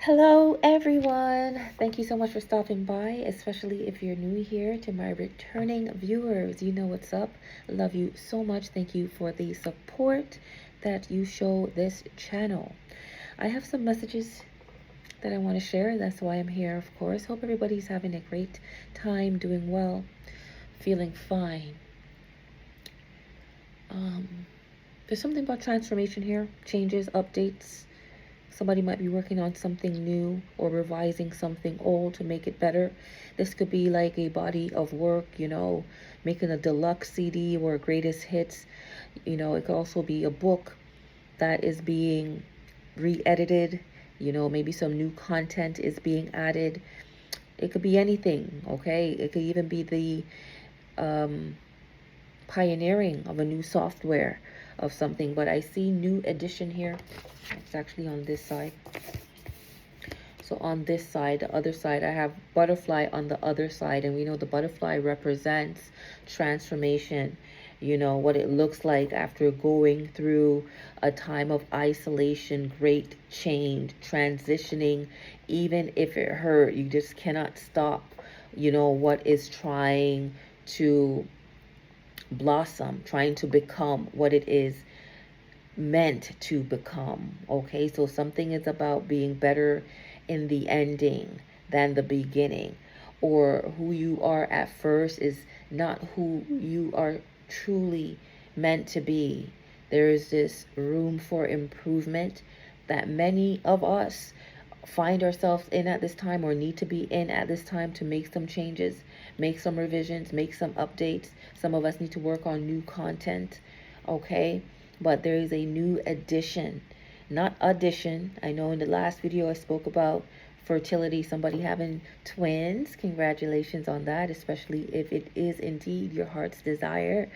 Hello, everyone. Thank you so much for stopping by, especially if you're new here. To my returning viewers, you know what's up. Love you so much. Thank you for the support that you show this channel. I have some messages that I want to share. That's why I'm here, of course. Hope everybody's having a great time, doing well, feeling fine. There's something about transformation here, changes, updates. Somebody might be working on something new or revising something old to make it better. This could be like a body of work, making a deluxe CD or greatest hits. It could also be a book that is being re-edited. Maybe some new content is being added. It could be anything, okay? It could even be the pioneering of a new software of something, but I see new edition here. It's actually on this side. So on this side, the other side, I have butterfly on the other side, and we know the butterfly represents transformation. What it looks like after going through a time of isolation, great change, transitioning. Even if it hurt, you just cannot stop what is trying to blossom, trying to become what it is meant to become. Okay, so something is about being better in the ending than the beginning, or who you are at first is not who you are truly meant to be. There is this room for improvement that many of us find ourselves in at this time, or need to be in at this time, to make some changes, make some revisions, make some updates. Some of us need to work on new content, okay? But there is a new addition, not addition. I know in the last video I spoke about fertility, somebody having twins. Congratulations on that, especially if it is indeed your heart's desire.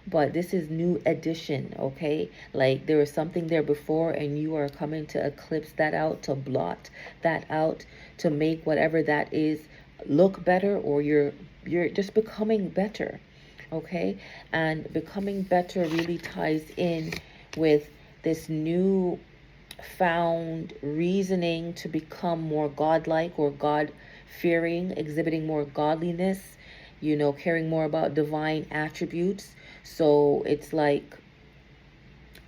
But this is new addition, okay? Like there was something there before, and you are coming to eclipse that out, to blot that out, to make whatever that is look better, or you're just becoming better, okay? And becoming better really ties in with this new found reasoning to become more godlike or God-fearing, exhibiting more godliness, caring more about divine attributes. So it's like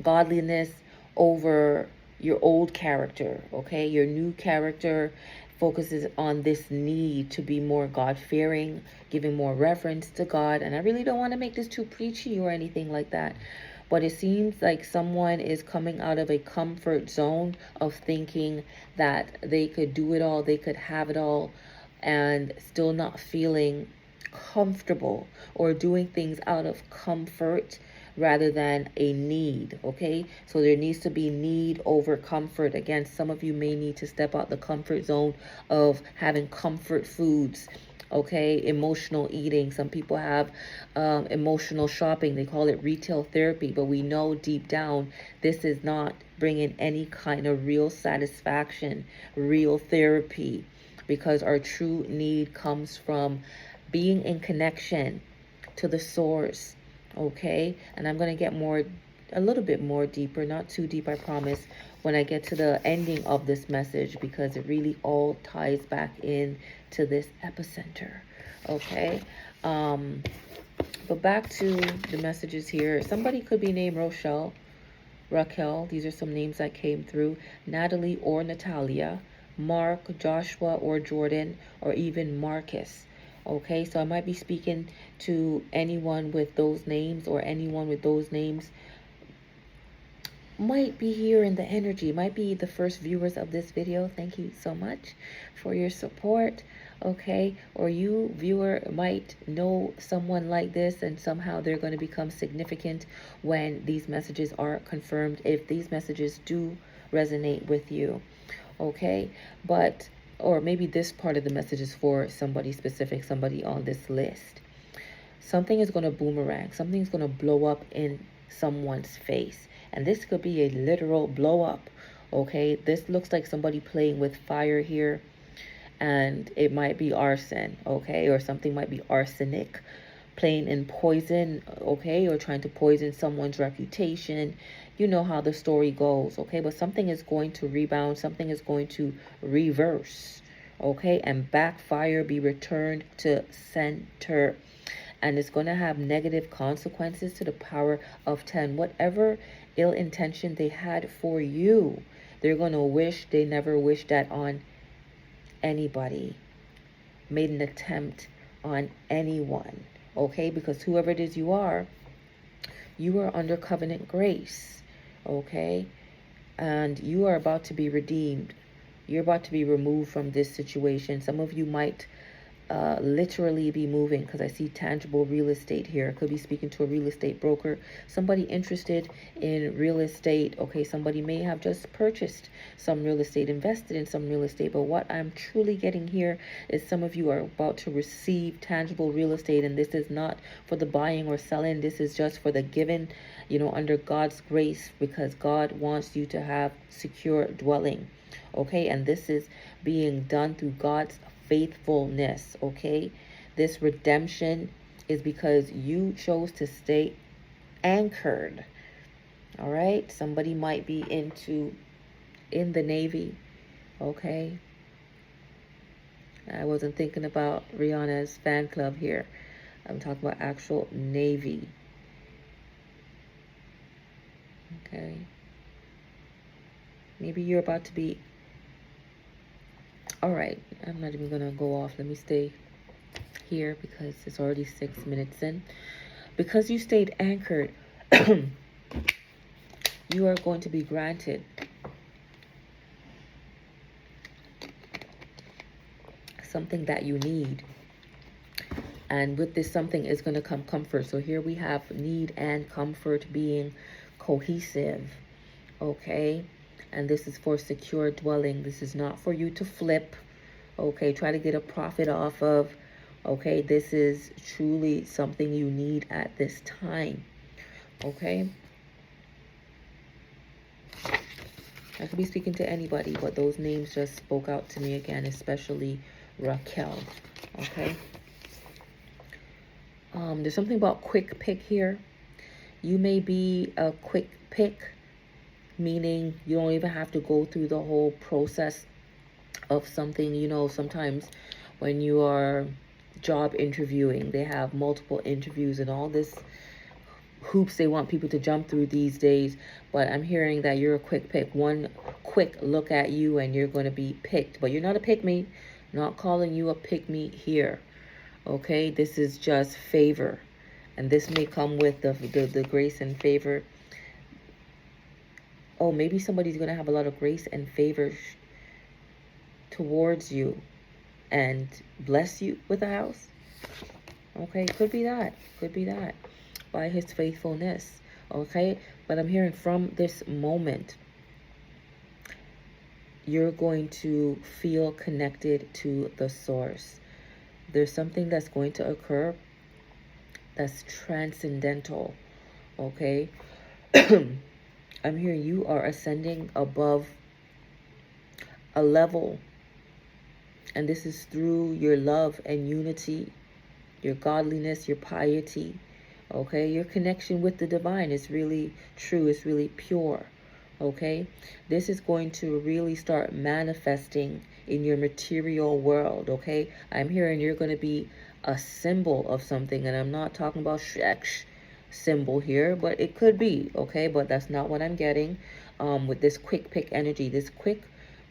godliness over your old character, okay? Your new character focuses on this need to be more God-fearing, giving more reverence to God. And I really don't want to make this too preachy or anything like that, but it seems like someone is coming out of a comfort zone of thinking that they could do it all, they could have it all, and still not feeling comfortable, or doing things out of comfort rather than a need, okay? So there needs to be need over comfort. Again, some of you may need to step out the comfort zone of having comfort foods, okay? Emotional eating. Some people have emotional shopping. They call it retail therapy, but we know deep down this is not bringing any kind of real satisfaction, real therapy, because our true need comes from being in connection to the source, okay? And I'm going to get a little bit more deeper, not too deep, I promise, when I get to the ending of this message, because it really all ties back in to this epicenter, okay? But back to the messages here. Somebody could be named Rochelle, Raquel. These are some names that came through. Natalie or Natalia, Mark, Joshua or Jordan, or even Marcus. Okay, so I might be speaking to anyone with those names, or anyone with those names might be here in the energy, might be the first viewers of this video. Thank you so much for your support, okay? Or you, viewer, might know someone like this, and somehow they're going to become significant when these messages are confirmed, if these messages do resonate with you, okay? But or maybe this part of the message is for somebody specific, somebody on this list. Something is going to boomerang. Something's going to blow up in someone's face. And this could be a literal blow up, okay? This looks like somebody playing with fire here. And it might be arson, okay? Or something might be arsenic. playing in poison, okay, or trying to poison someone's reputation. You know how the story goes, okay? But something is going to rebound, something is going to reverse, okay, and backfire, be returned to center. And it's going to have negative consequences to the power of 10. Whatever ill intention they had for you, they're going to wish they never wished that on anybody, made an attempt on anyone, okay? Because whoever it is you are under covenant grace, okay? And you are about to be redeemed. You're about to be removed from this situation. Some of you might literally be moving, because I see tangible real estate here. I could be speaking to a real estate broker, somebody interested in real estate. Okay, somebody may have just purchased some real estate, invested in some real estate, but what I'm truly getting here is some of you are about to receive tangible real estate, and this is not for the buying or selling. This is just for the giving, you know, under God's grace, because God wants you to have secure dwelling. Okay, and this is being done through God's faithfulness. Okay, this redemption is because you chose to stay anchored. All right, somebody might be in the Navy. Okay, I wasn't thinking about Rihanna's fan club here. I'm talking about actual Navy. Okay, maybe you're about to be. All right, I'm not even gonna go off. Let me stay here because it's already 6 minutes in. Because you stayed anchored, you are going to be granted something that you need. And with this something is going to come comfort. So here we have need and comfort being cohesive. Okay, and this is for secure dwelling. This is not for you to flip, okay, try to get a profit off of. Okay, this is truly something you need at this time. Okay, I could be speaking to anybody, but those names just spoke out to me again, especially Raquel. Okay, there's something about quick pick here. You may be a quick pick, meaning you don't even have to go through the whole process of something. You know, sometimes when you are job interviewing, they have multiple interviews and all this hoops they want people to jump through these days. But I'm hearing that you're a quick pick. One quick look at you and you're going to be picked. But you're not a pick me. Not calling you a pick me here. Okay, this is just favor. And this may come with the grace and favor. Oh, maybe somebody's going to have a lot of grace and favor towards you and bless you with a house. Okay, could be that. Could be that. By his faithfulness. Okay, but I'm hearing from this moment, you're going to feel connected to the source. There's something that's going to occur that's transcendental. Okay, I'm hearing you are ascending above a level, and this is through your love and unity, your godliness, your piety. Okay, your connection with the divine is really true, it's really pure. Okay, this is going to really start manifesting in your material world. Okay, I'm hearing you're going to be a symbol of something, and I'm not talking about sex symbol here, but it could be. Okay, but that's not what I'm getting with this quick pick energy. This quick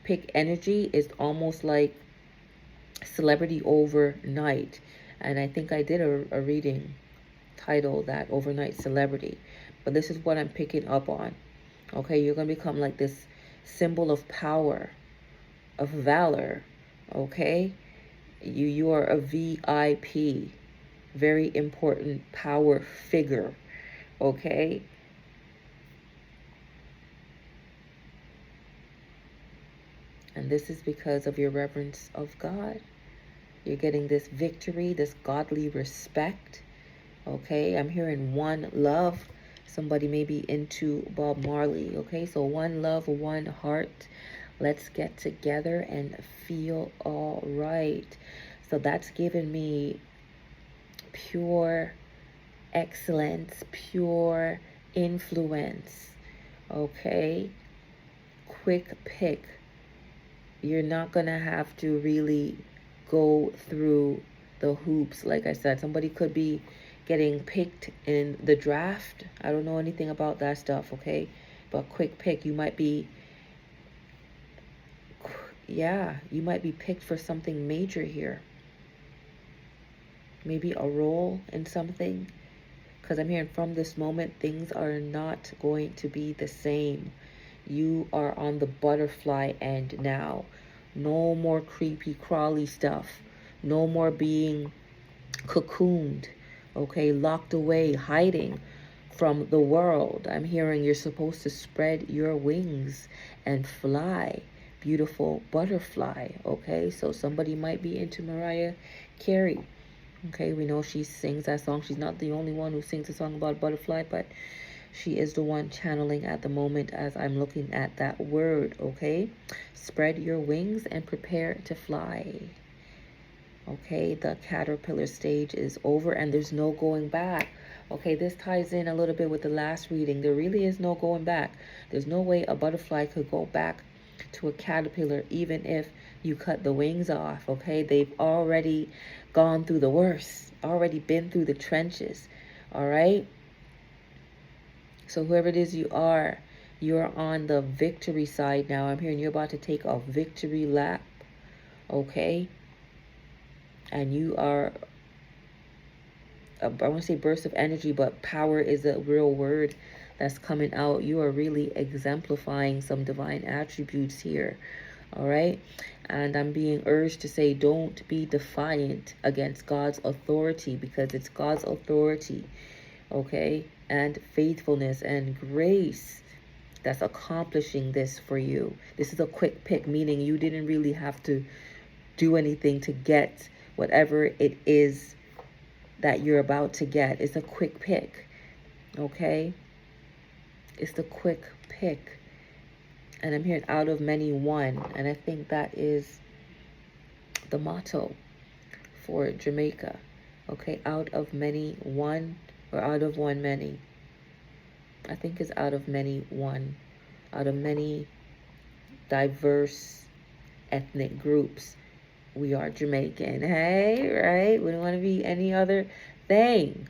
pick energy is almost like celebrity overnight, and I think I did a reading title that overnight celebrity, but this is what I'm picking up on. Okay, you're gonna become like this symbol of power, of valor. Okay, you are a VIP, very important power figure. Okay, and this is because of your reverence of God. You're getting this victory, this godly respect. Okay, I'm hearing one love. Somebody may be into Bob Marley. Okay, so one love, one heart. Let's get together and feel all right. So that's given me pure excellence, pure influence. Okay? Quick pick. You're not going to have to really go through the hoops. Like I said, somebody could be getting picked in the draft. I don't know anything about that stuff, okay? But quick pick, you might be, yeah, you might be picked for something major here. Maybe a role in something. Because I'm hearing from this moment, things are not going to be the same. You are on the butterfly end now. No more creepy crawly stuff. No more being cocooned, okay, locked away, hiding from the world. I'm hearing you're supposed to spread your wings and fly. Beautiful butterfly, okay? So somebody might be into Mariah Carey. Okay, we know she sings that song. She's not the only one who sings a song about butterfly, but she is the one channeling at the moment as I'm looking at that word, okay? Spread your wings and prepare to fly. Okay, the caterpillar stage is over and there's no going back. Okay, this ties in a little bit with the last reading. There really is no going back. There's no way a butterfly could go back to a caterpillar even if you cut the wings off. Okay, they've already gone through the worst, already been through the trenches. All right, so whoever it is you're on the victory side now. I'm hearing you're about to take a victory lap. Okay, and you are, I want to say burst of energy, but power is a real word that's coming out. You are really exemplifying some divine attributes here. All right. And I'm being urged to say, don't be defiant against God's authority, because it's God's authority, okay, and faithfulness and grace that's accomplishing this for you. This is a quick pick, meaning you didn't really have to do anything to get whatever it is that you're about to get. It's a quick pick, okay? It's the quick pick. And I'm hearing out of many one. And I think that is the motto for Jamaica. Okay, out of many one, or out of one many. I think it's out of many one. Out of many diverse ethnic groups, we are Jamaican. Hey, right? We don't want to be any other thing.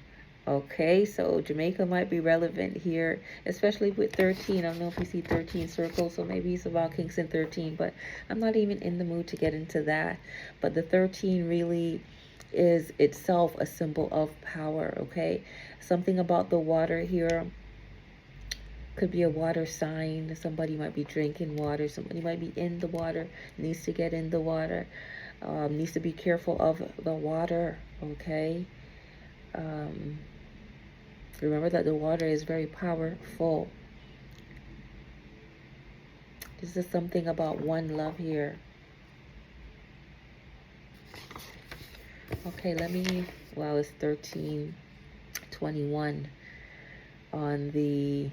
Okay, so Jamaica might be relevant here, especially with 13. I don't know if you see 13 circles, so maybe it's about Kingston 13, but I'm not even in the mood to get into that. But the 13 really is itself a symbol of power, okay? Something about the water here could be a water sign. Somebody might be drinking water. Somebody might be in the water, needs to get in the water, needs to be careful of the water, okay? Remember that the water is very powerful. This is something about one love here. Okay, let me, wow, it's 13:21 on the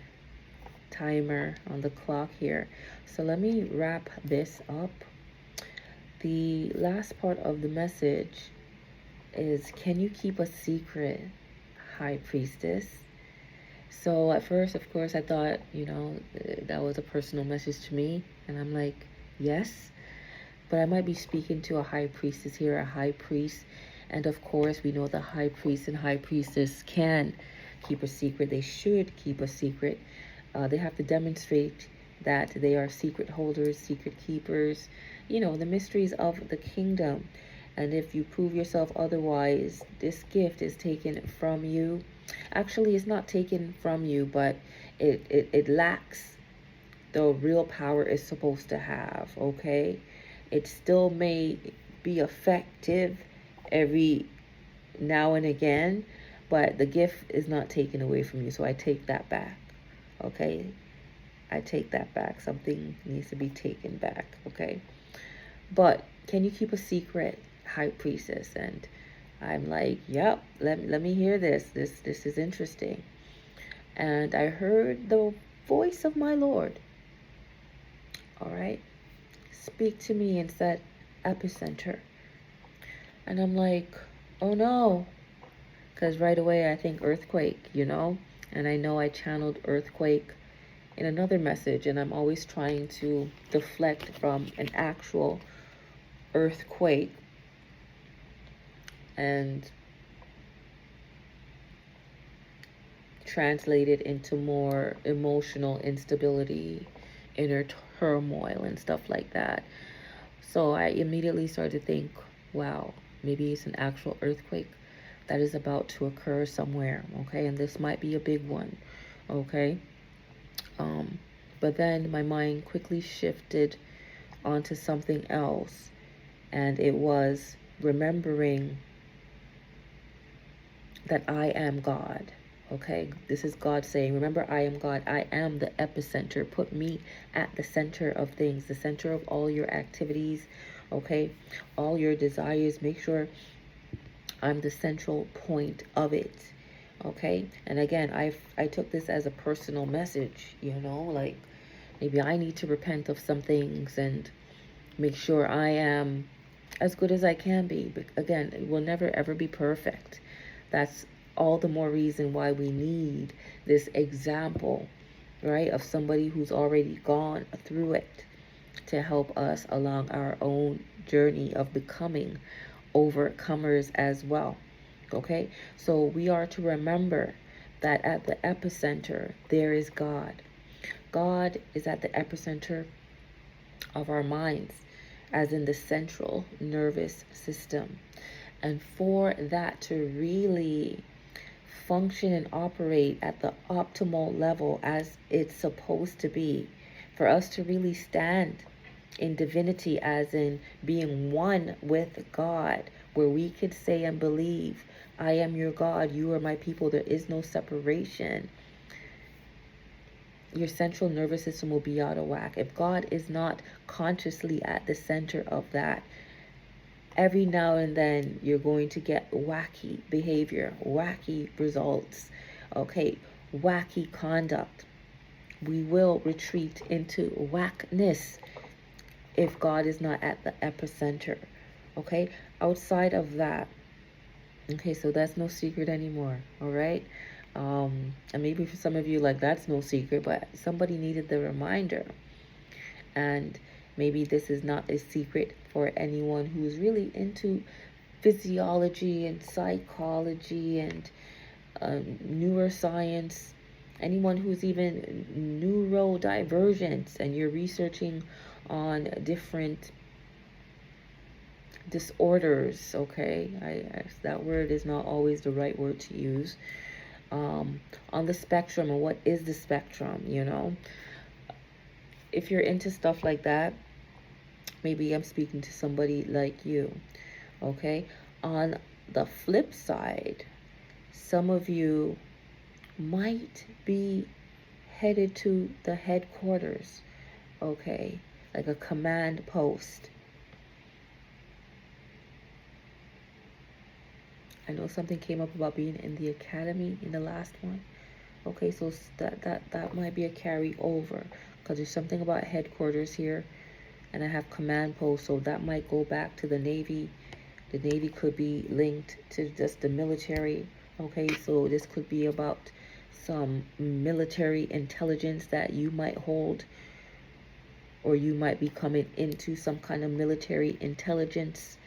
timer, on the clock here. So let me wrap this up. The last part of the message is, can you keep a secret, High Priestess? So at first, of course, I thought, that was a personal message to me. And I'm like, yes. But I might be speaking to a high priestess here, a high priest. And of course, we know the high priest and high priestess can keep a secret. They should keep a secret. They have to demonstrate that they are secret holders, secret keepers, the mysteries of the kingdom. And if you prove yourself otherwise, this gift is taken from you. Actually, it's not taken from you, but it lacks the real power it's supposed to have, okay? It still may be effective every now and again, but the gift is not taken away from you. So I take that back, okay? I take that back. Something needs to be taken back, okay? But can you keep a secret, High Priestess? And I'm like, yep, let me hear this. This is interesting. And I heard the voice of my Lord, all right, speak to me and said, epicenter. And I'm like, oh no, Because right away I think earthquake, you know? And I know I channeled earthquake in another message, and I'm always trying to deflect from an actual earthquake and translate it into more emotional instability, inner turmoil, and stuff like that. So I immediately started to think, wow, maybe it's an actual earthquake that is about to occur somewhere, okay? And this might be a big one, okay? Um, but then my mind quickly shifted onto something else, and it was remembering that I am God. Okay, this is God saying, remember, I am God. I am the epicenter. Put me at the center of things, the center of all your activities, okay, all your desires. Make sure I'm the central point of it, okay? And again, I took this as a personal message, you know, like maybe I need to repent of some things and make sure I am as good as I can be. But again, it will never ever be perfect. That's all the more reason why we need this example, right, of somebody who's already gone through it to help us along our own journey of becoming overcomers as well. Okay, so we are to remember that at the epicenter there is God. God is at the epicenter of our minds, as in the central nervous system. And for that to really function and operate at the optimal level as it's supposed to be, for us to really stand in divinity, as in being one with God, where we could say and believe, I am your God, you are my people, there is no separation, your central nervous system will be out of whack. If God is not consciously at the center of that, every now and then you're going to get wacky behavior, wacky results, okay, wacky conduct. We will retreat into whackness if God is not at the epicenter, okay? Outside of that, okay, so that's no secret anymore, all right? And maybe for some of you, like, that's no secret, but somebody needed the reminder. And maybe this is not a secret for anyone who's really into physiology and psychology and neuroscience, anyone who's even neurodivergent and you're researching on different disorders, okay? That word is not always the right word to use. On the spectrum, and what is the spectrum, you know? If you're into stuff like that, maybe I'm speaking to somebody like you, okay? On the flip side, some of you might be headed to the headquarters, okay? Like a command post. I know something came up about being in the academy in the last one. Okay, so that might be a carryover, because there's something about headquarters here, and I have command post, so that might go back to the Navy. The Navy could be linked to just the military. Okay, so this could be about some military intelligence that you might hold, or you might be coming into some kind of military intelligence.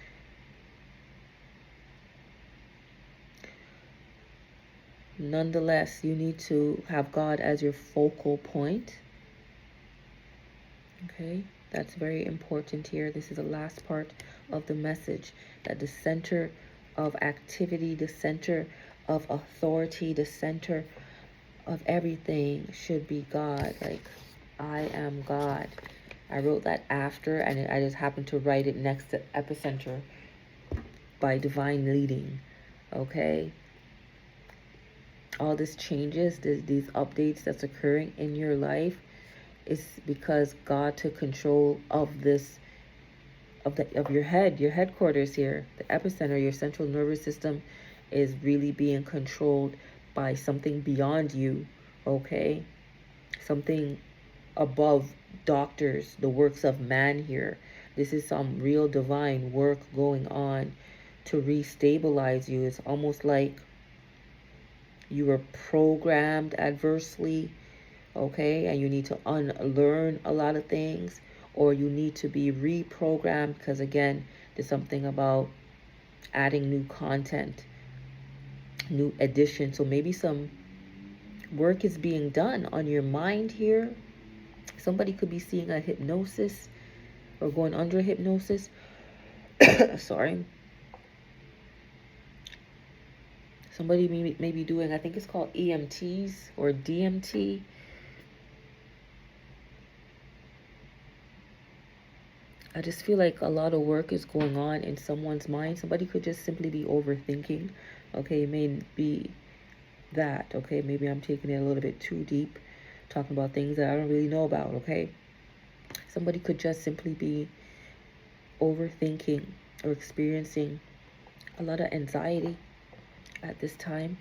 Nonetheless, you need to have God as your focal point. Okay, that's very important here. This is the last part of the message, that the center of activity, the center of authority, the center of everything should be God. Like, I am God. I wrote that after, and I just happened to write it next to epicenter by divine leading. Okay, all this changes, these updates that's occurring in your life is because God took control of this, of your head, your headquarters here, the epicenter. Your central nervous system is really being controlled by something beyond you, okay? Something above doctors, the works of man here. This is some real divine work going on to restabilize you. It's almost like You were programmed adversely, okay? And you need to unlearn a lot of things, or you need to be reprogrammed because, again, there's something about adding new content, new addition. So maybe some work is being done on your mind here. Somebody could be seeing a hypnosis or going under hypnosis. Sorry. Somebody may be doing, I think it's called EMTs or DMT. I just feel like a lot of work is going on in someone's mind. Somebody could just simply be overthinking. Okay, it may be that. Okay, maybe I'm taking it a little bit too deep, talking about things that I don't really know about. Okay, somebody could just simply be overthinking or experiencing a lot of anxiety at this time.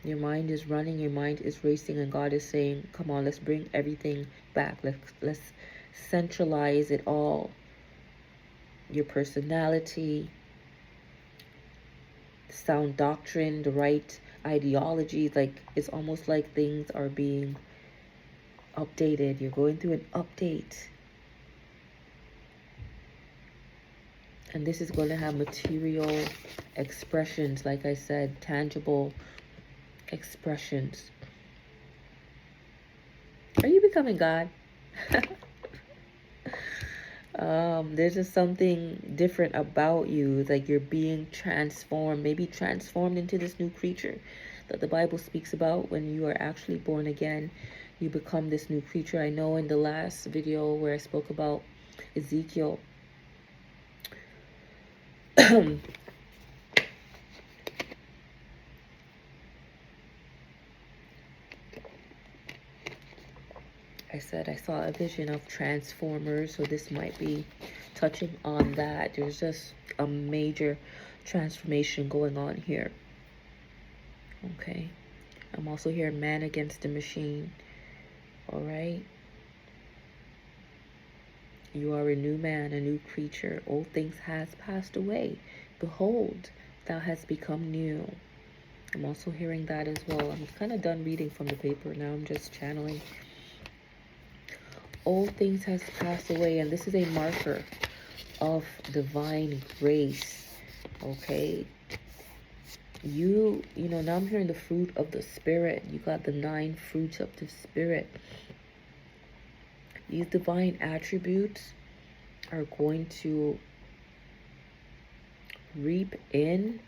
Your mind is running, your mind is racing, and God is saying, come on, let's bring everything back. Let's centralize it all. Your personality, sound doctrine, the right ideologies. Like, it's almost like things are being updated. You're going through an update. And this is going to have material expressions, like I said, tangible expressions. Are you becoming God? There's just something different about you. It's like you're being transformed, maybe transformed into this new creature that the Bible speaks about. When you are actually born again, you become this new creature. I know in the last video where I spoke about Ezekiel, I said I saw a vision of Transformers, so this might be touching on that. There's just a major transformation going on here. Okay. I'm also hearing man against the machine. All right. You are a new man, a new creature. Old things has passed away. Behold, thou hast become new. I'm also hearing that as well. I'm kind of done reading from the paper. Now I'm just channeling. Old things has passed away, and this is a marker of divine grace. Okay. You know, now I'm hearing the fruit of the Spirit. You got the 9 fruits of the Spirit. These divine attributes are going to reap in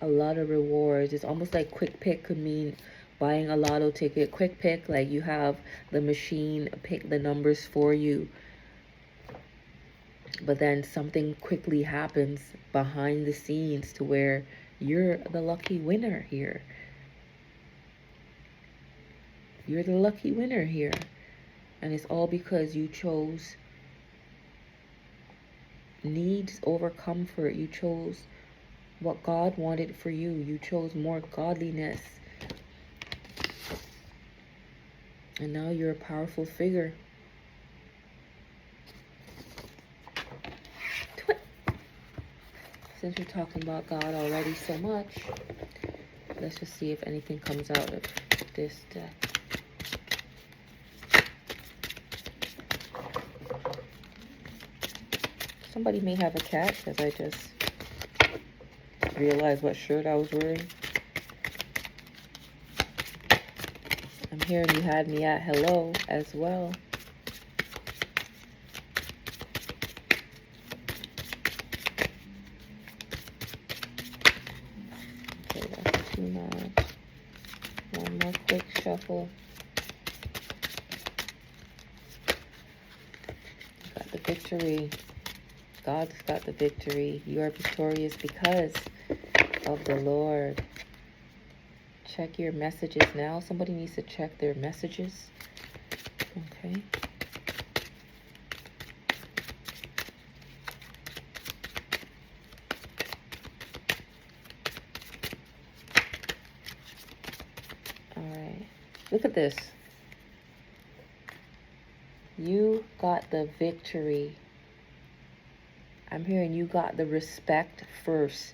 a lot of rewards. It's almost like quick pick could mean buying a lotto ticket. Quick pick, like you have the machine pick the numbers for you, but then something quickly happens behind the scenes to where you're the lucky winner here. You're the lucky winner here. And it's all because you chose needs over comfort. You chose what God wanted for you. You chose more godliness. And now you're a powerful figure. Since we're talking about God already so much, let's just see if anything comes out of this deck. Somebody may have a cat, because I just realized what shirt I was wearing. I'm hearing you had me at hello as well. Okay, that's too much. One more quick shuffle. Got the victory. God's got the victory. You are victorious because of the Lord. Check your messages now. Somebody needs to check their messages. Okay. All right. Look at this. You got the victory. I'm hearing you got the respect first.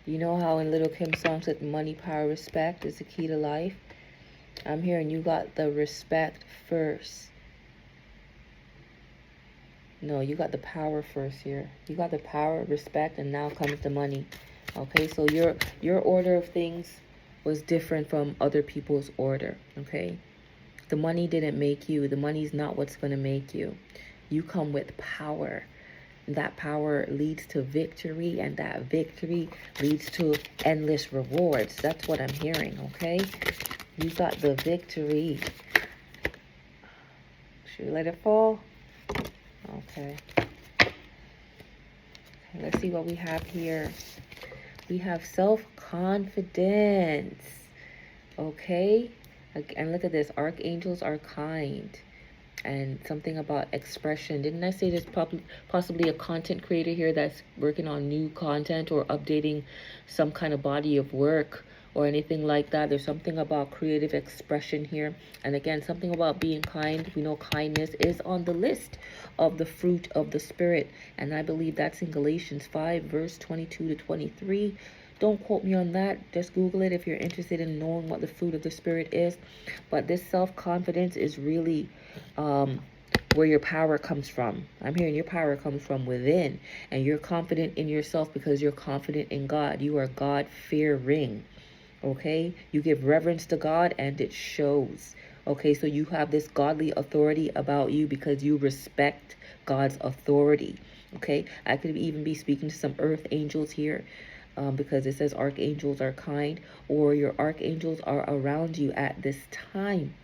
You know how in Little Kim's song said money, power, respect is the key to life? I'm hearing you got the respect first. No, you got the power first here. You got the power, respect, and now comes the money. Okay, so your order of things was different from other people's order. Okay, the money didn't make you. The money's not what's going to make you. You come with power. That power leads to victory, and that victory leads to endless rewards. That's what I'm hearing. Okay, you got the victory. Should we let it fall? Okay. Let's see what we have here. We have self-confidence. Okay. And look at this. Archangels are kind. And something about expression. Didn't I say there's possibly a content creator here that's working on new content or updating some kind of body of work or anything like that? There's something about creative expression here. And again, something about being kind. We know kindness is on the list of the fruit of the Spirit. And I believe that's in Galatians 5, verse 22 to 23. Don't quote me on that. Just Google it if you're interested in knowing what the fruit of the Spirit is. But this self-confidence is really where your power comes from. I'm hearing your power comes from within. And you're confident in yourself because you're confident in God. You are God-fearing. Okay? You give reverence to God and it shows. Okay? So you have this godly authority about you because you respect God's authority. Okay? I could even be speaking to some earth angels here. Because it says archangels are kind, or your archangels are around you at this time,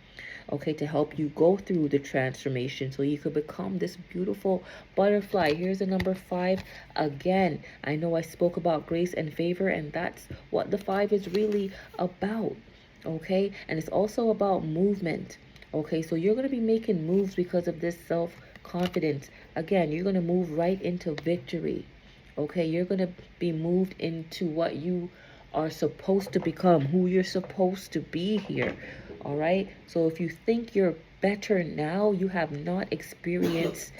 okay, to help you go through the transformation so you could become this beautiful butterfly. Here's the number 5 again. I know I spoke about grace and favor, and that's what the 5 is really about, okay? And it's also about movement, okay? So you're going to be making moves because of this self-confidence. Again, you're going to move right into victory. Okay, you're going to be moved into what you are supposed to become, who you're supposed to be here. All right. So if you think you're better now, you have not experienced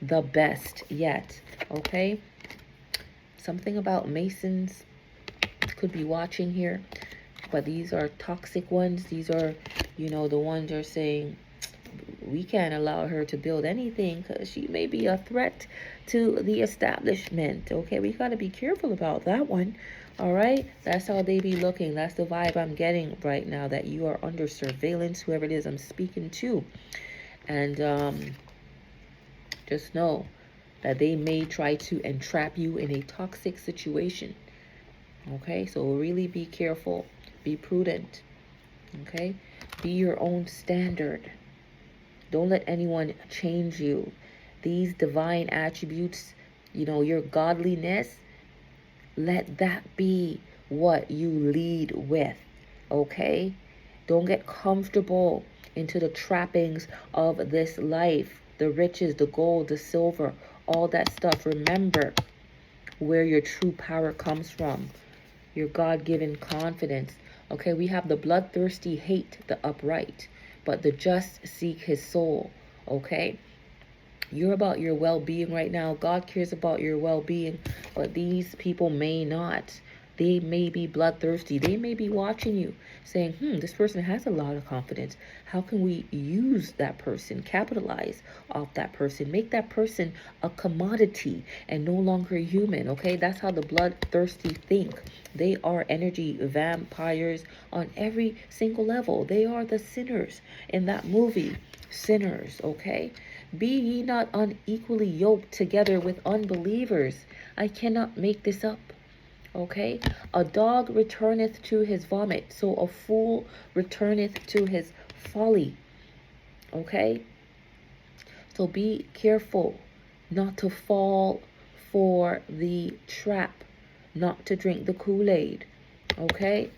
the best yet. Okay. Something about Masons could be watching here, but these are toxic ones. These are, the ones that are saying, we can't allow her to build anything because she may be a threat to the establishment. Okay, we got to be careful about that one. All right, that's how they be looking. That's the vibe I'm getting right now, that you are under surveillance, whoever it is I'm speaking to. And just know that they may try to entrap you in a toxic situation. Okay, so really be careful, be prudent. Okay, be your own standard. Don't let anyone change you. These divine attributes, your godliness, let that be what you lead with, okay? Don't get comfortable into the trappings of this life, the riches, the gold, the silver, all that stuff. Remember where your true power comes from, your God-given confidence. Okay, we have the bloodthirsty hate the upright, but the just seek his soul. Okay, you're about your well-being right now. God cares about your well-being, but these people may not. They may be bloodthirsty. They may be watching you saying, this person has a lot of confidence. How can we use that person, capitalize off that person, make that person a commodity and no longer human, okay? That's how the bloodthirsty think. They are energy vampires on every single level. They are the sinners in that movie, Sinners, okay? Be ye not unequally yoked together with unbelievers. I cannot make this up. Okay, a dog returneth to his vomit, so a fool returneth to his folly. Okay, so be careful not to fall for the trap, not to drink the Kool-Aid. Okay,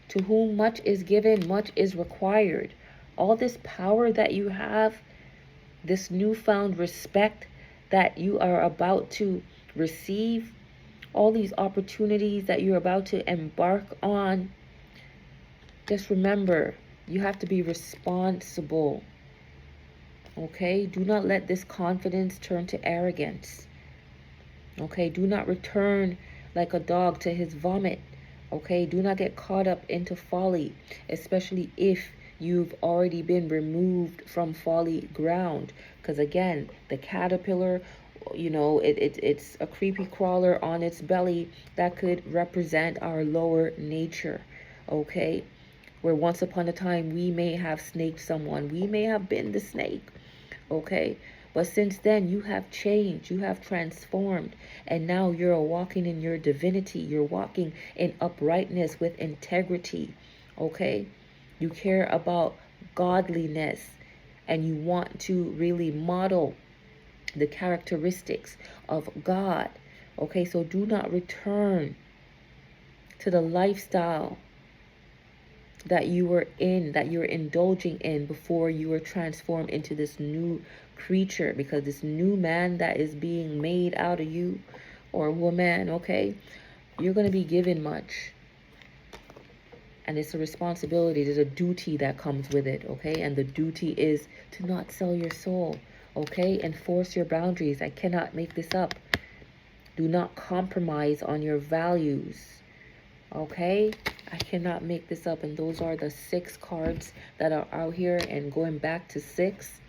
to whom much is given, much is required. All this power that you have, this newfound respect that you are about to receive, all these opportunities that you're about to embark on, just remember, you have to be responsible. Okay? Do not let this confidence turn to arrogance. Okay, do not return like a dog to his vomit. Okay, do not get caught up into folly, especially if you've already been removed from folly ground. Because again, the caterpillar, it's a creepy crawler on its belly that could represent our lower nature. Okay, where once upon a time we may have snaked someone, we may have been the snake. Okay, but since then you have changed, you have transformed, and now you're walking in your divinity, you're walking in uprightness with integrity. Okay, you care about godliness, and you want to really model the characteristics of God. Okay, so do not return to the lifestyle that you were in, that you're indulging in before you were transformed into this new creature, because this new man that is being made out of you, or woman, okay, you're going to be given much, and it's a responsibility, there's a duty that comes with it. Okay, and the duty is to not sell your soul. Okay, enforce your boundaries. I cannot make this up. Do not compromise on your values. Okay, I cannot make this up. And those are the 6 cards that are out here. And going back to 6,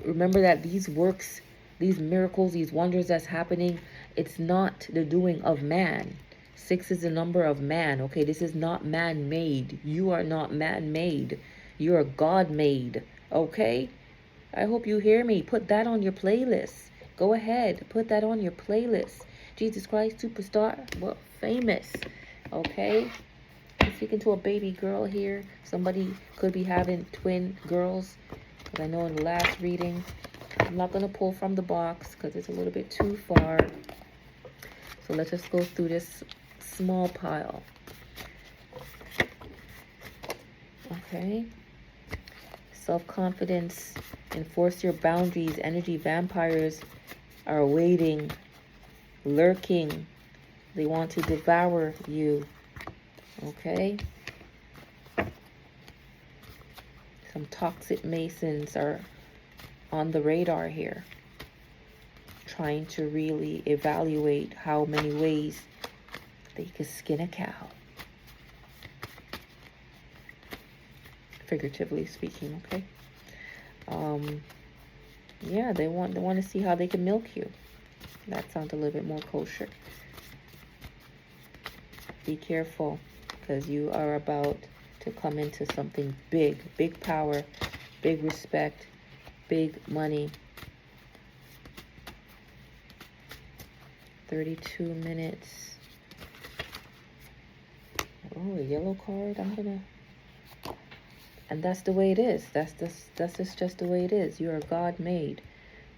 remember that these works, these miracles, these wonders that's happening, it's not the doing of man. 6 is the number of man. Okay, this is not man-made. You are not man-made. You are God-made. Okay, I hope you hear me. Put that on your playlist. Go ahead, put that on your playlist. Jesus Christ Superstar, well, famous. Okay, I'm speaking to a baby girl here. Somebody could be having twin girls, because I know in the last reading, I'm not going to pull from the box because it's a little bit too far. So let's just go through this small pile. Okay, self-confidence, enforce your boundaries. Energy vampires are waiting, lurking. They want to devour you. Okay, some toxic masons are on the radar here, trying to really evaluate how many ways they could skin a cow, figuratively speaking. Okay, yeah, they want to see how they can milk you. That sounds a little bit more kosher. Be careful, because you are about to come into something big. Big power, big respect, big money. 32 minutes. Oh, a yellow card. And that's the way it is. That's just the way it is. You are God made.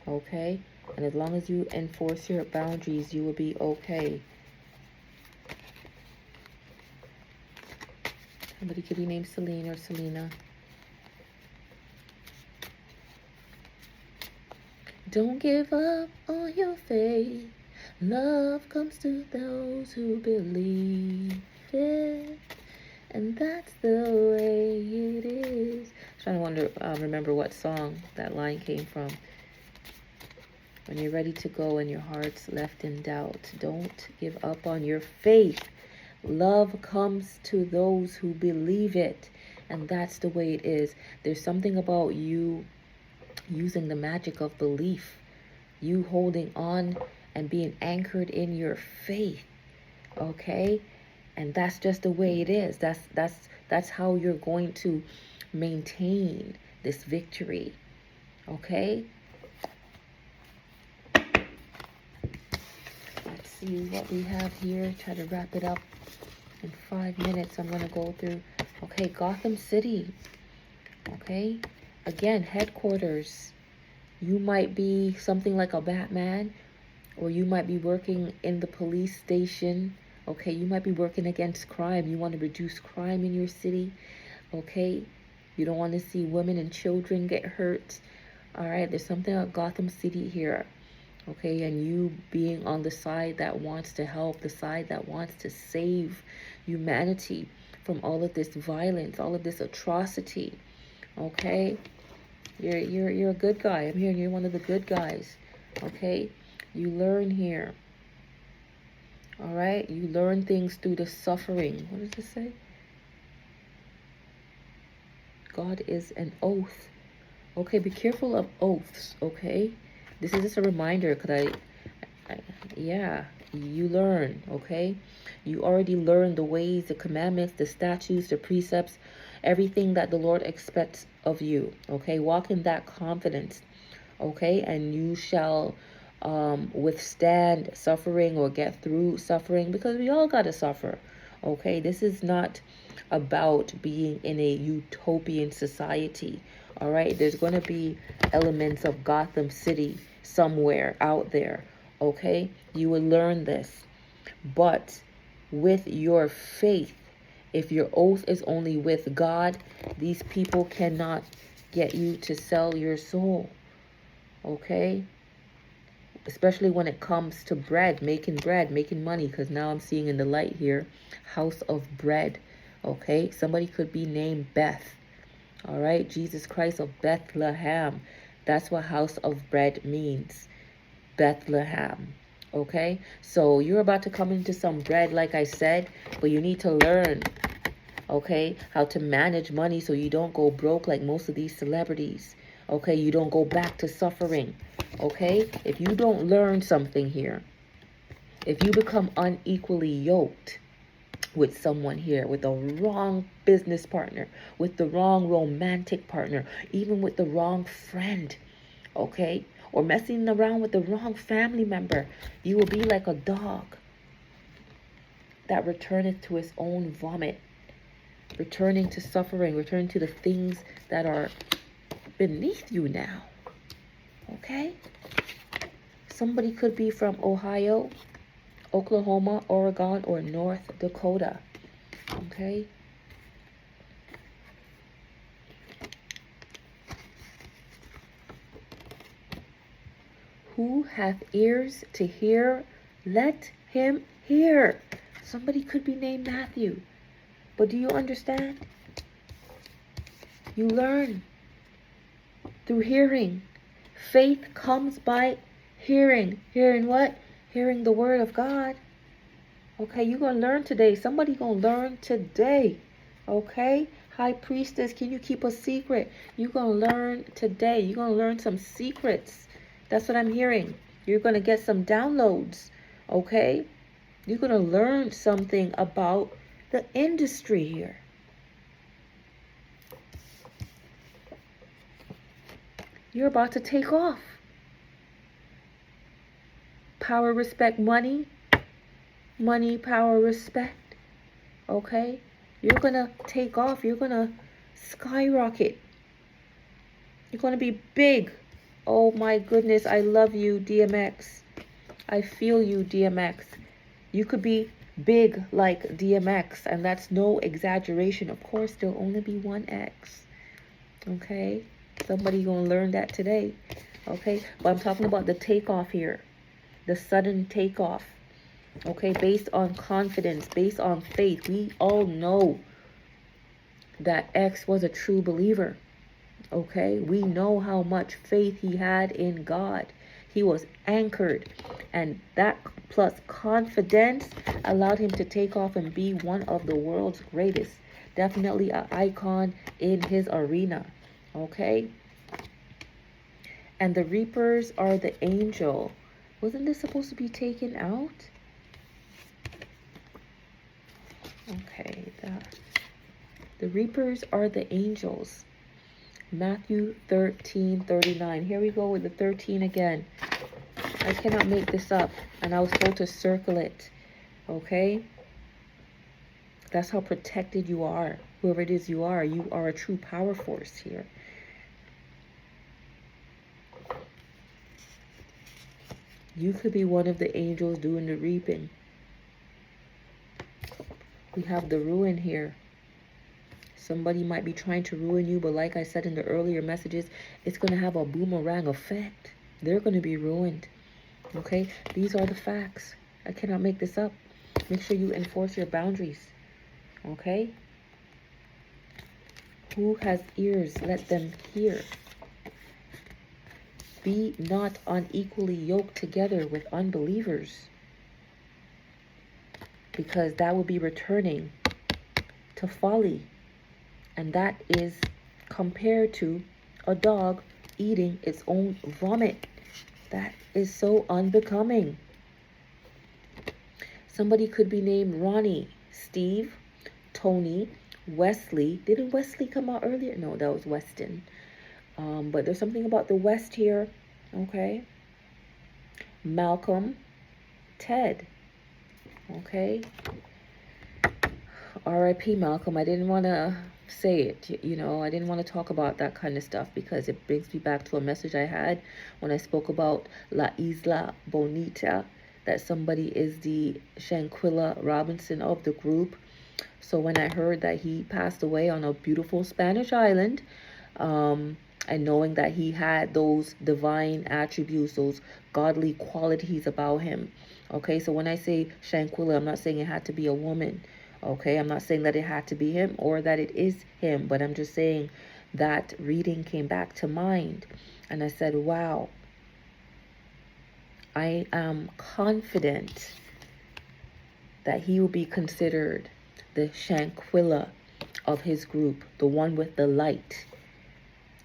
Okay? And as long as you enforce your boundaries, you will be okay. Somebody could be named Celine or Selena. Don't give up on your faith. Love comes to those who believe it. And that's the way it is. I'm trying to remember what song that line came from. When you're ready to go and your heart's left in doubt, don't give up on your faith. Love comes to those who believe it. And that's the way it is. There's something about you using the magic of belief. You holding on and being anchored in your faith. Okay? And that's just the way it is. That's how you're going to maintain this victory. Okay? Let's see what we have here. Try to wrap it up in 5 minutes. I'm going to go through. Okay, Gotham City. Okay? Again, headquarters. You might be something like a Batman, or you might be working in the police station. Okay, you might be working against crime. You want to reduce crime in your city. Okay, you don't want to see women and children get hurt. All right, there's something about Gotham City here. Okay, and you being on the side that wants to help, the side that wants to save humanity from all of this violence, all of this atrocity. Okay, you're a good guy. I'm hearing you're one of the good guys. Okay, You learn here. All right? You learn things through the suffering. What does it say? God is an oath. Okay, be careful of oaths, okay? This is just a reminder because yeah, you learn, okay? You already learned the ways, the commandments, the statutes, the precepts, everything that the Lord expects of you, okay? Walk in that confidence, okay? And you shall withstand suffering or get through suffering, because we all got to suffer, okay? This is not about being in a utopian society, all right? There's going to be elements of Gotham City somewhere out there, okay? You will learn this. But with your faith, if your oath is only with God, these people cannot get you to sell your soul, okay? Especially when it comes to bread, making money, because now I'm seeing in the light here, house of bread, okay? Somebody could be named Beth, all right? Jesus Christ of Bethlehem. That's what house of bread means, Bethlehem, okay? So you're about to come into some bread, like I said, but you need to learn, okay, how to manage money so you don't go broke like most of these celebrities, okay? You don't go back to suffering, okay? If you don't learn something here, if you become unequally yoked with someone here, with the wrong business partner, with the wrong romantic partner, even with the wrong friend, okay, or messing around with the wrong family member, you will be like a dog that returneth to his own vomit, returning to suffering, returning to the things that are beneath you now, okay? Somebody could be from Ohio, Oklahoma, Oregon, or North Dakota, okay? Who hath ears to hear, let him hear. Somebody could be named Matthew. But do you understand? You learn through hearing. Faith comes by hearing. Hearing what? Hearing the word of God. Okay, you're going to learn today. Somebody going to learn today. Okay? High priestess, can you keep a secret? You're going to learn today. You're going to learn some secrets. That's what I'm hearing. You're going to get some downloads. Okay? You're going to learn something about the industry here. You're about to take off. Power, respect, money. Money, power, respect. Okay? You're going to take off. You're going to skyrocket. You're going to be big. Oh my goodness, I love you, DMX. I feel you, DMX. You could be big like DMX, and that's no exaggeration. Of course, there'll only be one X. Okay? Somebody gonna learn that today. Okay? But I'm talking about the takeoff here. The sudden takeoff. Okay? Based on confidence, based on faith. We all know that X was a true believer. Okay, we know how much faith he had in God. He was anchored, and that plus confidence allowed him to take off and be one of the world's greatest. Definitely an icon in his arena. Okay, and the reapers are the angel. Wasn't this supposed to be taken out? Okay, the reapers are the angels. Matthew 13:39. Here we go with the 13 again. I cannot make this up. And I was told to circle it. Okay? That's how protected you are. Whoever it is you are a true power force here. You could be one of the angels doing the reaping. We have the ruin here. Somebody might be trying to ruin you, but like I said in the earlier messages, it's going to have a boomerang effect. They're going to be ruined. Okay? These are the facts. I cannot make this up. Make sure you enforce your boundaries. Okay? Who has ears? Let them hear. Be not unequally yoked together with unbelievers, because that will be returning to folly. And that is compared to a dog eating its own vomit. That is so unbecoming. Somebody could be named Ronnie, Steve, Tony, Wesley. Didn't Wesley come out earlier? No, that was Weston. But there's something about the West here. Okay. Malcolm, Ted. Okay. R.I.P. Malcolm. I didn't want to say it. I didn't want to talk about that kind of stuff because it brings me back to a message I had when I spoke about La Isla Bonita, that somebody is the Shanquilla Robinson of the group. So when I heard that he passed away on a beautiful Spanish island, and knowing that he had those divine attributes, those godly qualities about him. Okay, so when I say Shanquilla, I'm not saying it had to be a woman. Okay, I'm not saying that it had to be him or that it is him, but I'm just saying that reading came back to mind. And I said, wow, I am confident that he will be considered the Shanquilla of his group, the one with the light,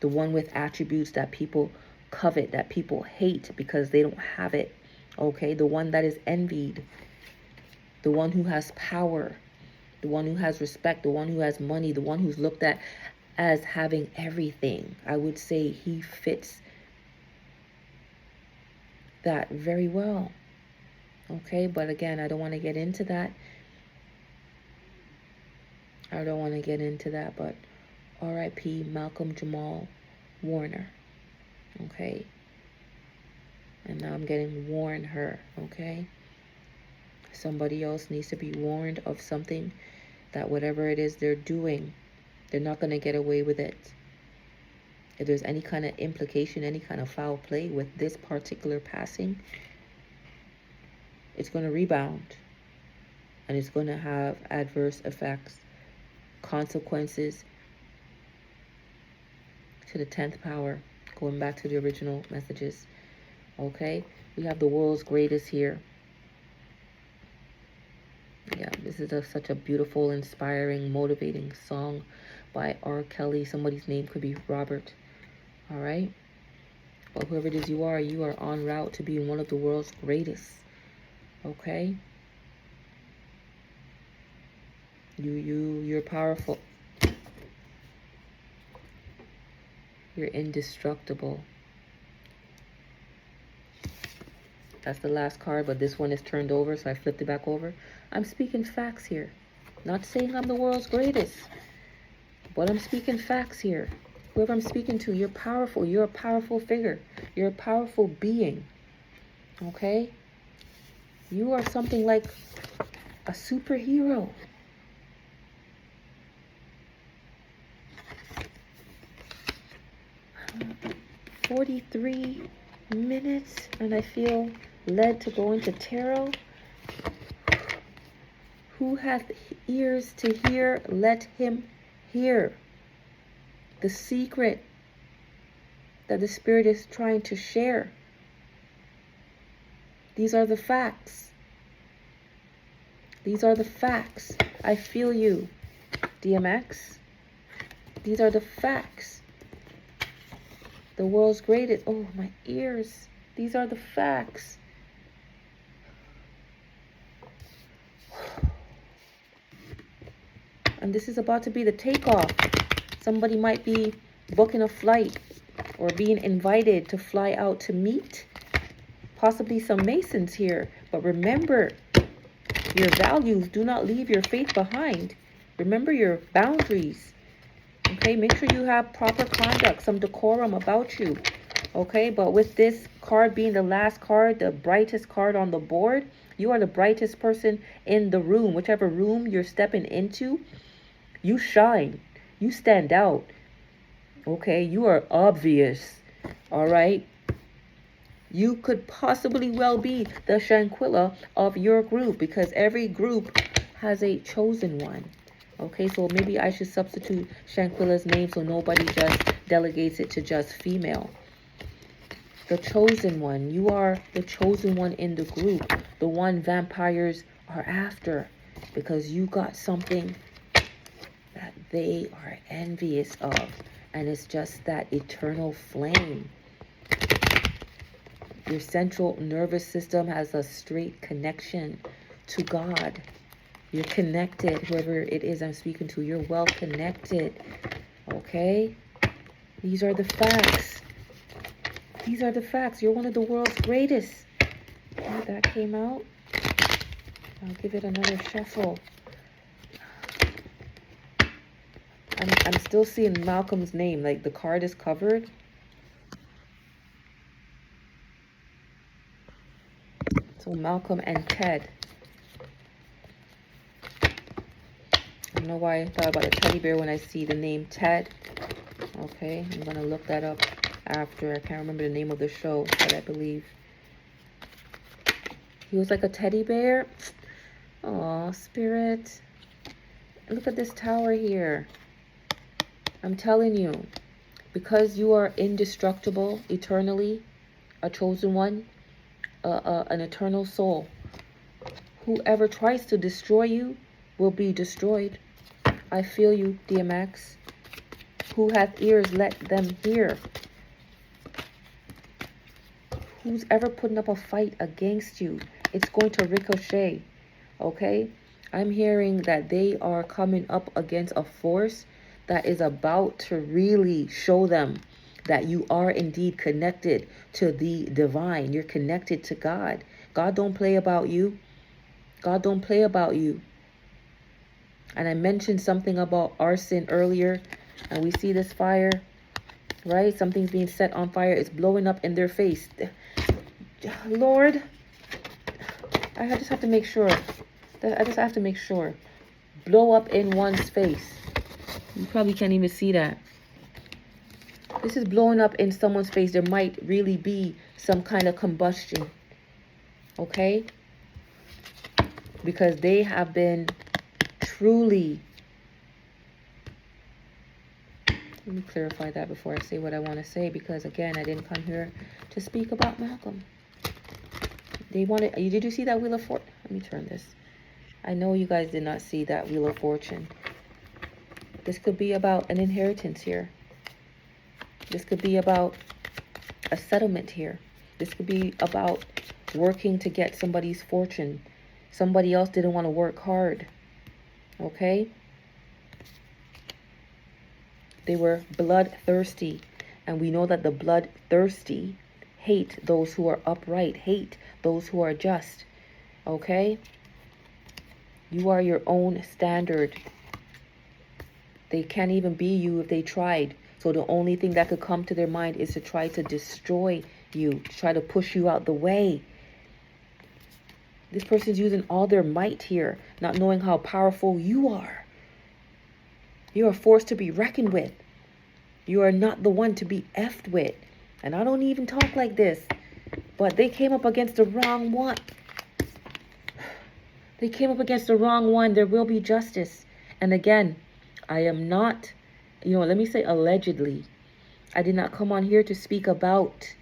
the one with attributes that people covet, that people hate because they don't have it. Okay, the one that is envied, the one who has power, the one who has respect, the one who has money, the one who's looked at as having everything. I would say he fits that very well. Okay, but again, I don't want to get into that. But R.I.P. Malcolm Jamal Warner. Okay. And now I'm getting warn her. Okay. Somebody else needs to be warned of something, that whatever it is they're doing, they're not going to get away with it. If there's any kind of implication, any kind of foul play with this particular passing, it's going to rebound. And it's going to have adverse effects, consequences to the 10th power, going back to the original messages. Okay, we have the world's greatest here. Yeah, this is such a beautiful, inspiring, motivating song by R. Kelly. Somebody's name could be Robert. All right, but whoever it is you are en route to being one of the world's greatest. Okay, you're powerful. You're indestructible. That's the last card, but this one is turned over, so I flipped it back over. I'm speaking facts here. Not saying I'm the world's greatest, but I'm speaking facts here. Whoever I'm speaking to, you're powerful. You're a powerful figure. You're a powerful being. Okay? You are something like a superhero. "43 minutes, and I feel led to go into tarot. Who hath ears to hear, let him hear." The secret that the Spirit is trying to share. These are the facts. These are the facts. I feel you, DMX. These are the facts. The world's greatest. Oh, my ears. These are the facts. And this is about to be the takeoff. Somebody might be booking a flight or being invited to fly out to meet possibly some Masons here. But remember your values. Do not leave your faith behind. Remember your boundaries. Okay, make sure you have proper conduct, some decorum about you. Okay, but with this card being the last card, the brightest card on the board, you are the brightest person in the room. Whichever room you're stepping into, you shine. You stand out. Okay, you are obvious. All right. You could possibly well be the Shanquilla of your group, because every group has a chosen one. Okay, so maybe I should substitute Shanquilla's name so nobody just delegates it to just female. the chosen one. You are the chosen one in the group. The one vampires are after. Because you got something that they are envious of. And it's just that eternal flame. Your central nervous system has a straight connection to God. You're connected, whoever it is I'm speaking to. You're well connected. Okay? These are the facts. These are the facts. You're one of the world's greatest. Okay, that came out. I'll give it another shuffle. I'm still seeing Malcolm's name. Like the card is covered. So Malcolm and Ted. I don't know why I thought about a teddy bear when I see the name Ted. Okay, I'm going to look that up after. I can't remember the name of the show, but I believe he was like a teddy bear. Oh, spirit. Look at this tower here. I'm telling you, because you are indestructible eternally, a chosen one, an eternal soul, whoever tries to destroy you will be destroyed. I feel you, DMX. Who hath ears, let them hear. Who's ever putting up a fight against you, it's going to ricochet. Okay? I'm hearing that they are coming up against a force that is about to really show them that you are indeed connected to the divine. You're connected to God. God don't play about you. God don't play about you. And I mentioned something about arson earlier. And we see this fire, right? Something's being set on fire. It's blowing up in their face. Lord, I just have to make sure. I just have to make sure. Blow up in one's face. You probably can't even see that. This is blowing up in someone's face. There might really be some kind of combustion. Okay? Because they have been truly... Let me clarify that before I say what I want to say. Because again, I didn't come here to speak about Malcolm. They wanted... Did you see that Wheel of Fortune? Let me turn this. I know you guys did not see that Wheel of Fortune. This could be about an inheritance here. This could be about a settlement here. This could be about working to get somebody's fortune. Somebody else didn't want to work hard. Okay? They were bloodthirsty. And we know that the bloodthirsty hate those who are upright. Hate those who are just. Okay? You are your own standard. They can't even be you if they tried. So the only thing that could come to their mind is to try to destroy you, to try to push you out the way. This person's using all their might here, not knowing how powerful you are. You are forced to be reckoned with. You are not the one to be effed with. And I don't even talk like this, but they came up against the wrong one. They came up against the wrong one. There will be justice. And again, I am not, let me say allegedly. I did not come on here to speak about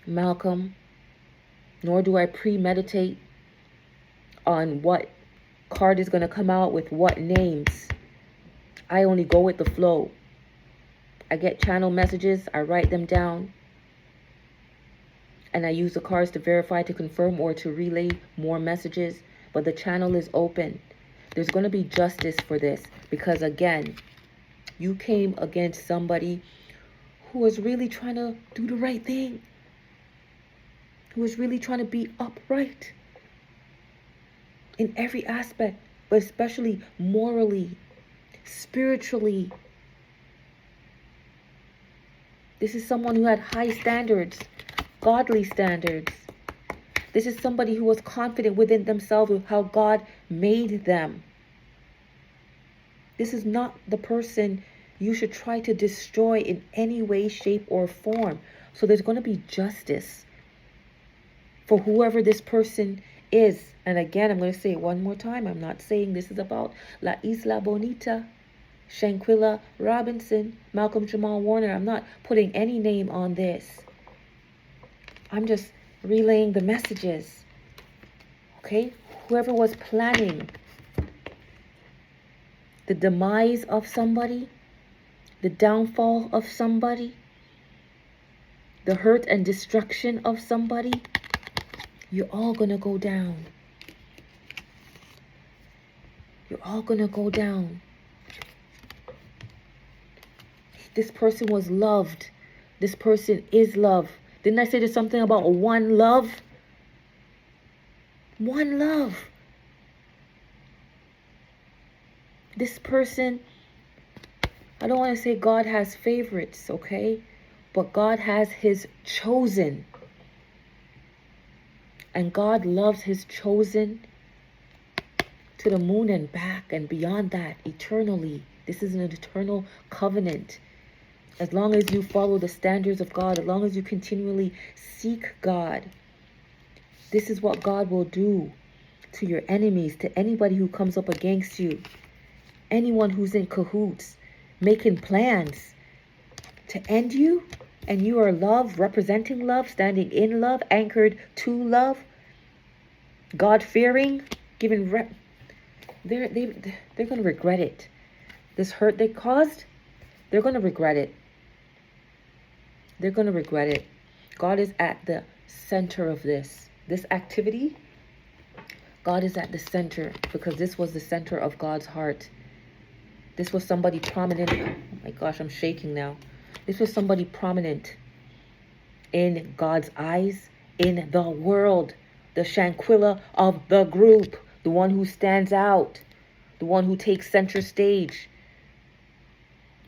Malcolm, nor do I premeditate on what card is going to come out with what names. I only go with the flow. I get channel messages, I write them down, and I use the cards to verify, to confirm, or to relay more messages. But the channel is open. There's going to be justice for this because, again, you came against somebody who was really trying to do the right thing, who was really trying to be upright in every aspect, but especially morally, spiritually. This is someone who had high standards, godly standards. This is somebody who was confident within themselves with how God made them. This is not the person you should try to destroy in any way, shape, or form. So there's going to be justice for whoever this person is. And again, I'm going to say it one more time. I'm not saying this is about La Isla Bonita. Shanquilla Robinson, Malcolm Jamal Warner. I'm not putting any name on this. I'm just relaying the messages. Okay? Whoever was planning the demise of somebody, the downfall of somebody, the hurt and destruction of somebody, you're all gonna go down. You're all gonna go down. This person was loved. This person is love. Didn't I say there's something about one love? One love. This person, I don't want to say God has favorites, okay? But God has his chosen. And God loves his chosen to the moon and back and beyond that, eternally. This is an eternal covenant. As long as you follow the standards of God, as long as you continually seek God, this is what God will do to your enemies, to anybody who comes up against you. Anyone who's in cahoots, making plans to end you, and you are love, representing love, standing in love, anchored to love, God-fearing, giving they're going to regret it. This hurt they caused, they're going to regret it. They're going to regret it. God is at the center of this activity. God is at the center, because this was the center of God's heart. This was somebody prominent. Oh my gosh, I'm shaking now. This was somebody prominent in God's eyes, in the world. The Shanquilla of the group. The one who stands out. The one who takes center stage.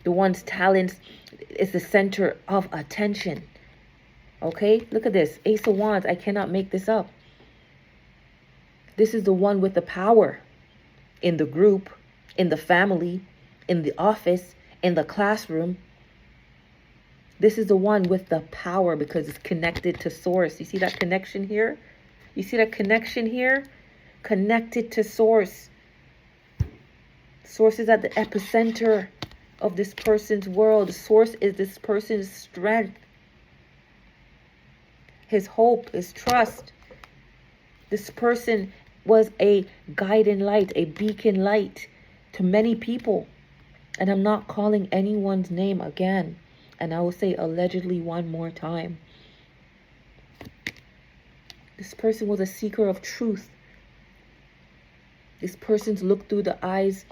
The one's talents is the center of attention. Okay? Look at this. Ace of Wands. I cannot make this up. This is the one with the power in the group, in the family, in the office, in the classroom. This is the one with the power because it's connected to source. You see that connection here? You see that connection here? Connected to source. Source is at the epicenter of this person's world. Source is this person's strength, his hope, his trust. This person was a guiding light, a beacon light to many people. And I'm not calling anyone's name again. And I will say allegedly one more time. This person was a seeker of truth. This person's looked through the eyes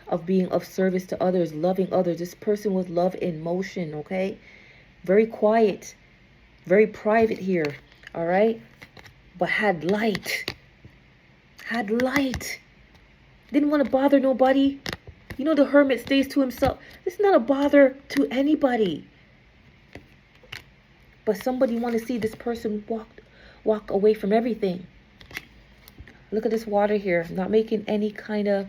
of being of service to others, loving others. This person was love in motion, okay? Very quiet, very private here, all right? But had light. Had light. Didn't want to bother nobody. You know, the hermit stays to himself. It's not a bother to anybody. But somebody want to see this person walk away from everything. Look at this water here. Not making any kind of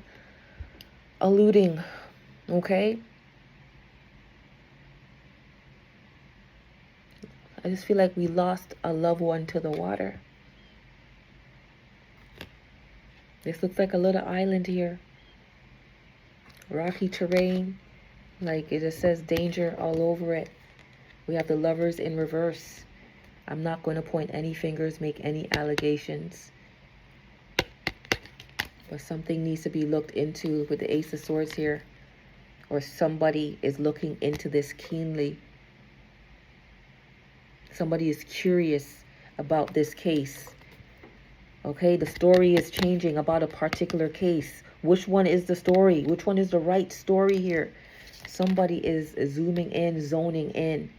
alluding. Okay? I just feel like we lost a loved one to the water. This looks like a little island here. Rocky terrain. Like it just says danger all over it. We have the Lovers in reverse. I'm not going to point any fingers, make any allegations. But something needs to be looked into with the Ace of Swords here. Or somebody is looking into this keenly. Somebody is curious about this case. Okay, the story is changing about a particular case. Which one is the story? Which one is the right story here? Somebody is zooming in, zoning in.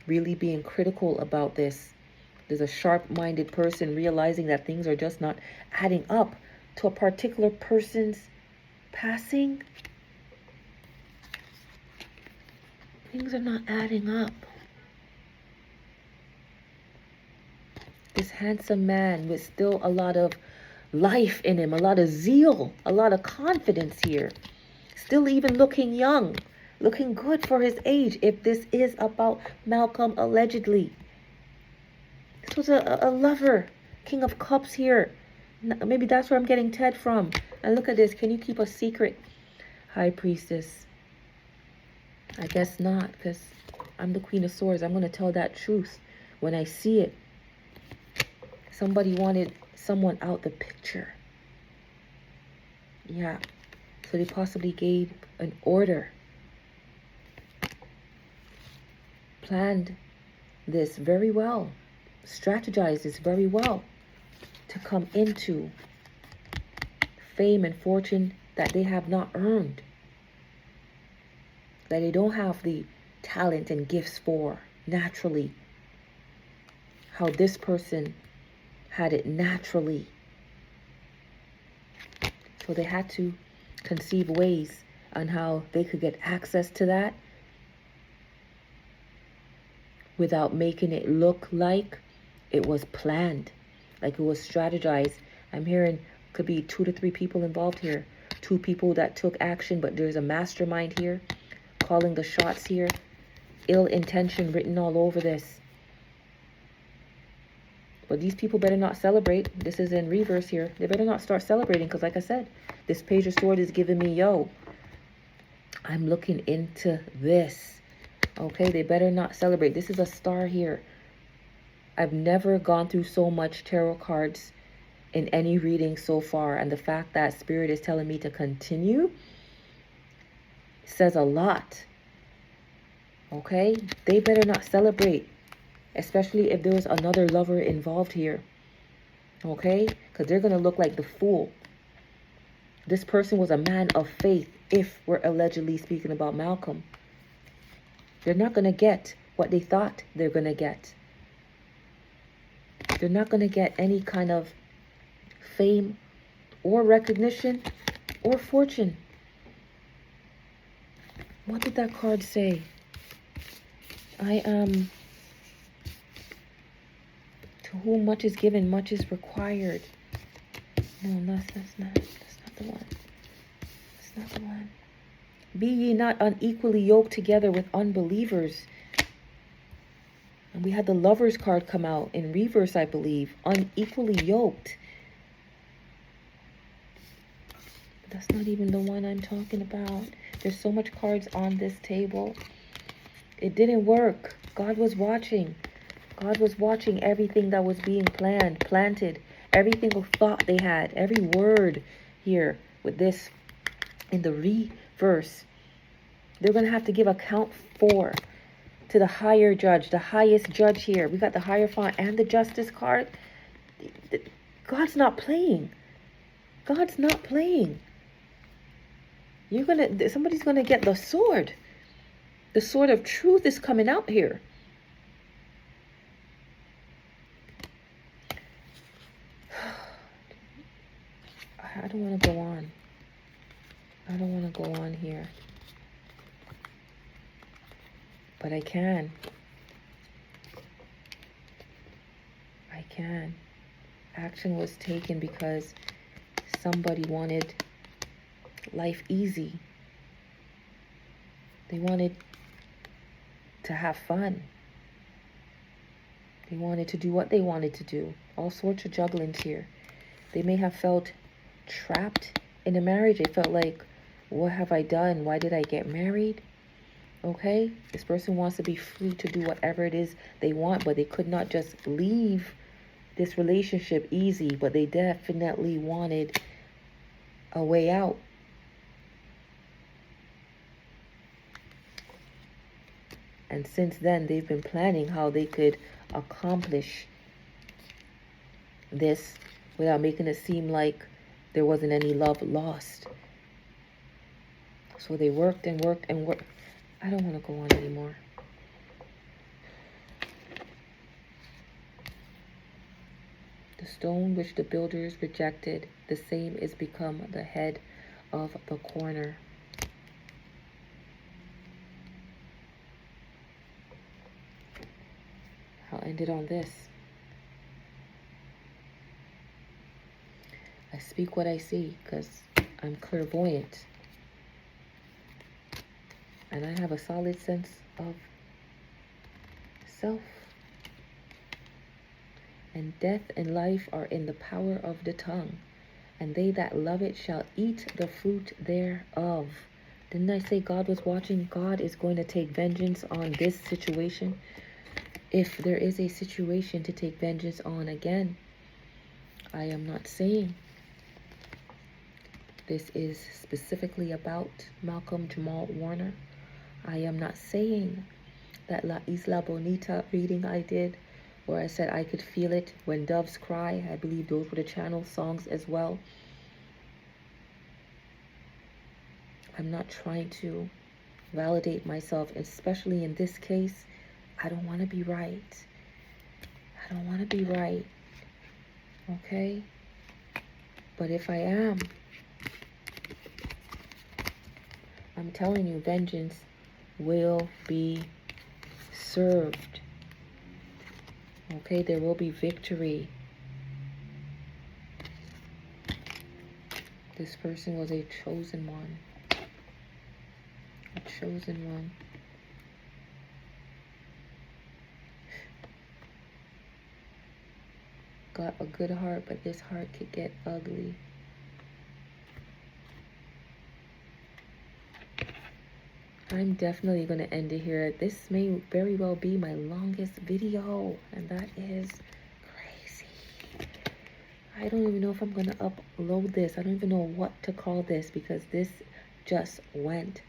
Really being critical about this. There's a sharp-minded person realizing that things are just not adding up to a particular person's passing. Things are not adding up. This handsome man with still a lot of life in him, a lot of zeal, a lot of confidence here. Still even looking young, looking good for his age, if this is about Malcolm allegedly. This was a lover, King of Cups here. Maybe that's where I'm getting Ted from. And look at this. Can you keep a secret? High Priestess. I guess not, because I'm the Queen of Swords. I'm going to tell that truth when I see it. Somebody wanted someone out the picture. Yeah. So they possibly gave an order. Planned this very well. Strategized this very well. To come into fame and fortune that they have not earned. That they don't have the talent and gifts for naturally. How this person had it naturally. So they had to conceive ways on how they could get access to that without making it look like it was planned, like it was strategized. I'm hearing could be 2 to 3 people involved here. 2 people that took action, but there's a mastermind here, calling the shots here. Ill intention written all over this. But these people better not celebrate. This is in reverse here. They better not start celebrating because, like I said, this Page of Swords is giving me, yo, I'm looking into this. Okay, they better not celebrate. This is a star here. I've never gone through so much tarot cards in any reading so far. And the fact that Spirit is telling me to continue says a lot. Okay, they better not celebrate. Especially if there was another lover involved here. Okay? Because they're going to look like the fool. This person was a man of faith, if we're allegedly speaking about Malcolm. They're not going to get what they thought they're going to get. They're not going to get any kind of fame or recognition or fortune. What did that card say? To whom much is given, much is required. No, that's not the one. That's not the one. Be ye not unequally yoked together with unbelievers. And we had the Lovers card come out in reverse, I believe. Unequally yoked. That's not even the one I'm talking about. There's so much cards on this table. It didn't work. God was watching. God was watching everything that was being planted, every single thought they had, every word here with this in the reverse. They're going to have to give account for to the higher judge, the highest judge here. We got the Hierophant and the Justice card. God's not playing. God's not playing. Somebody's going to get the sword. The sword of truth is coming out here. I don't want to go on. I don't want to go on here. But I can. I can. Action was taken because somebody wanted life easy. They wanted to have fun. They wanted to do what they wanted to do. All sorts of jugglings here. They may have felt trapped in a marriage. They felt like, what have I done? Why did I get married? Okay? This person wants to be free to do whatever it is they want, but they could not just leave this relationship easy, but they definitely wanted a way out. And since then, they've been planning how they could accomplish this without making it seem like there wasn't any love lost. So they worked and worked and worked. I don't want to go on anymore. The stone which the builders rejected, the same is become the head of the corner. I'll end it on this. I speak what I see because I'm clairvoyant. And I have a solid sense of self. And death and life are in the power of the tongue. And they that love it shall eat the fruit thereof. Didn't I say God was watching? God is going to take vengeance on this situation. If there is a situation to take vengeance on again, I am not saying this is specifically about Malcolm Jamal Warner. I am not saying that La Isla Bonita reading I did, where I said I could feel it when doves cry. I believe those were the channel songs as well. I'm not trying to validate myself, especially in this case. I don't want to be right. I don't want to be right. Okay? But if I am, I'm telling you, vengeance will be served. Okay? There will be victory. This person was a chosen one. A chosen one. Got a good heart, but this heart could get ugly. I'm definitely going to end it here. This may very well be my longest video, and that is crazy. I don't even know if I'm going to upload this. I don't even know what to call this, because this just went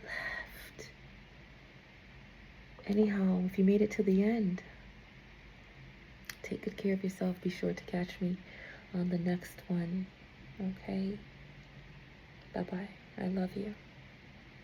left. Anyhow, if you made it to the end, take good care of yourself. Be sure to catch me on the next one. Okay? Bye-bye. I love you.